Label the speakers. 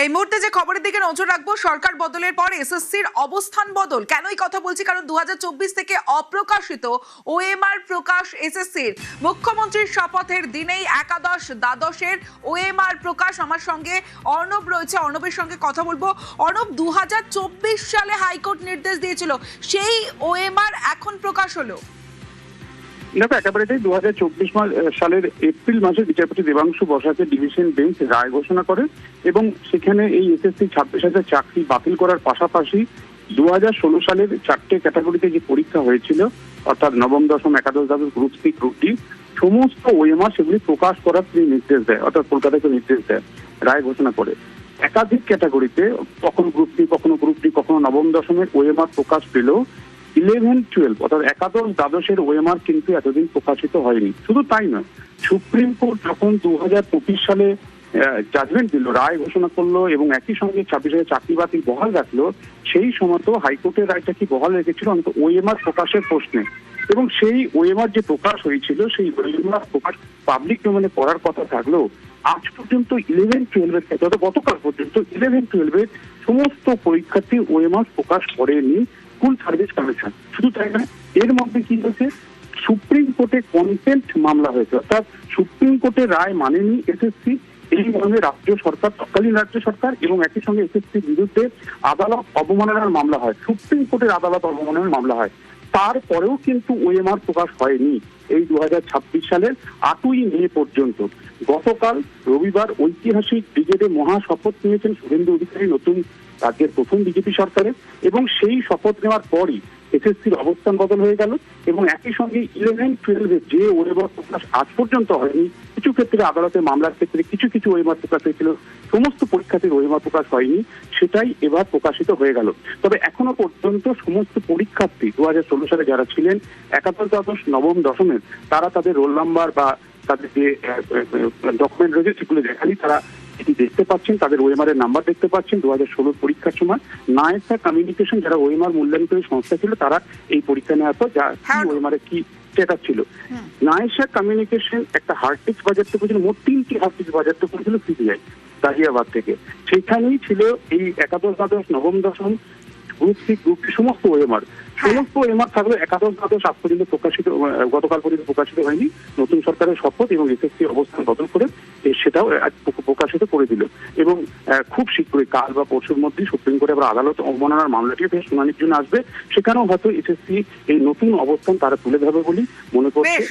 Speaker 1: এই মুহূর্তে যে খবরের দিকে নজর রাখবো, সরকার বদলের পর এসএসসির অবস্থান বদল। কেন এই কথা বলছি? কারণ 2024 থেকে অপ্রকাশিত ওএমআর প্রকাশ এসএসসির। মুখ্যমন্ত্রীর শপথের দিনেই একাদশ দ্বাদশের ওএমআর প্রকাশ। আমার সঙ্গে অর্ণব রয়েছে, অর্ণবের সঙ্গে কথা বলবো। অর্ণব, 2024 সালে হাইকোর্ট নির্দেশ দিয়েছিল, সেই ওএমআর এখন প্রকাশ হলো।
Speaker 2: দেখো, একেবারে 2024 সালের এপ্রিল মাসে বিচারপতি দেবাংশু বসাকের ডিভিশন বেঞ্চ রায় ঘোষণা করে এবং সেখানে এই এসএসসি 26,000 চাকরি বাতিল করার পাশাপাশি 2016 সালের 4টে ক্যাটাগরিতে যে পরীক্ষা হয়েছিল, অর্থাৎ নবম, দশম, একাদশ, দ্বাদশ, গ্রুপ সি, গ্রুপ ডি, সমস্ত ওএমআর সেগুলি প্রকাশ করার তিনি নির্দেশ দেয়, অর্থাৎ কলকাতাকে নির্দেশ দেয়, রায় ঘোষণা করে। একাধিক ক্যাটাগরিতে কখনো গ্রুপ সি, কখনো গ্রুপ ডি, কখনো নবম, দশমের ওএমআর প্রকাশ পেলেও 11-12 অর্থাৎ একাদশ দ্বাদশের ওএমআর কিন্তু এতদিন প্রকাশিত হয়নি। শুধু তাই নয়, সুপ্রিম কোর্ট যখন 2025 সালে জাজমেন্ট দিল, রায় ঘোষণা করলো এবং একই সঙ্গে 26,000 চাকরি বাতিল বহাল রাখলো, সেই সময় তো হাইকোর্টের রায়টা কি বহাল রেখেছিল অন্তত ওএমআর প্রকাশের প্রশ্নে। এবং সেই ওএমআর যে প্রকাশ হয়েছিল, সেই ওএমআর প্রকাশ পাবলিক ডোমেনে করার কথা থাকলেও আজ পর্যন্ত 11-12 ক্ষেত্রে, গতকাল পর্যন্ত 11-12 সমস্ত পরীক্ষার্থী ওএমআর প্রকাশ করেনি স্কুল সার্ভিস কমিশন। শুধু তাই না, এর মধ্যে কি হয়েছে, সুপ্রিম কোর্টে কন্টেম্প্ট মামলা হয়েছে, অর্থাৎ সুপ্রিম কোর্টের রায় মানেনি এসএসসি। এই মর্মে রাজ্য সরকার, তৎকালীন রাজ্য সরকার এবং একই সঙ্গে এসএসসির বিরুদ্ধে আদালত অবমাননার মামলা হয়, সুপ্রিম কোর্টের আদালত অবমাননার মামলা হয়। তারপরেও কিন্তু ওএমআর প্রকাশ হয়নি এই 2026 সালের 8ই মে পর্যন্ত। গতকাল রবিবার ঐতিহাসিক ব্রিগেডে মহা শপথ নিয়েছেন শুভেন্দু অধিকারী নতুন রাজ্যের প্রথম বিজেপি সরকারের, এবং সেই শপথ নেওয়ার পরই এসএসসির অবস্থান বদল হয়ে গেল এবং একই সঙ্গে 11-12 যে ওএমআর প্রকাশ আজ পর্যন্ত হয়নি, কিছু ক্ষেত্রে আদালতের মামলার ক্ষেত্রে কিছু কিছু ওএমআর প্রকাশ হয়েছিল, সমস্ত পরীক্ষার্থীর ওএমআর প্রকাশ হয়নি, সেটাই এবার প্রকাশিত হয়ে গেল। তবে এখনো পর্যন্ত সমস্ত পরীক্ষার্থী 2016 সালে যারা ছিলেন একাদশ, দ্বাদশ, নবম, দশমের, তারা তাদের রোল নাম্বার বা তাদের যে ডকুমেন্ট রয়েছে সেগুলো দেখালি তারা এটি দেখতে পাচ্ছেন, তাদের ওএমআর এর নাম্বার দেখতে পাচ্ছেন। 2016 পরীক্ষার সময় নায়েসা কমিউনিকেশন, যারা ওএমআর মূল্যায়নকারী সংস্থা ছিল, তারা এই পরীক্ষা নেওয়ার পর যা ওএমআর এর কি স্ট্যাটাস ছিল। নায়েসা কমিউনিকেশন একটা হার্ড ডিস্ক বাজারতে করেছিল, মোট 3টি হার্ড ডিস্ক বাজারতে করেছিল সিবিআই গাজিয়াবাদ থেকে। সেখানেই ছিল এই একাদশ, দ্বাদশ, নবম, দশম, গ্রুপ সি, গ্রুপ ডি সমস্ত ওএমআর। সমস্ত ওএমআর থাকলে একাদশ, দ্বাদশ আজ পর্যন্ত প্রকাশিত, গতকাল পর্যন্ত প্রকাশিত হয়নি। নতুন সরকারের শপথ এবং এসএসসি অবস্থান বদল করে সেটাও প্রকাশিত করে দিল এবং খুব শীঘ্রই কাল বা পরশুর মধ্যে সুপ্রিম কোর্টে আবার আদালত অবমাননার মামলাটিও ফের শুনানির জন্য আসবে। সেখানেও হয়তো এসএসসি এই নতুন অবস্থান তারা তুলে ধরবে বলে মনে করছে।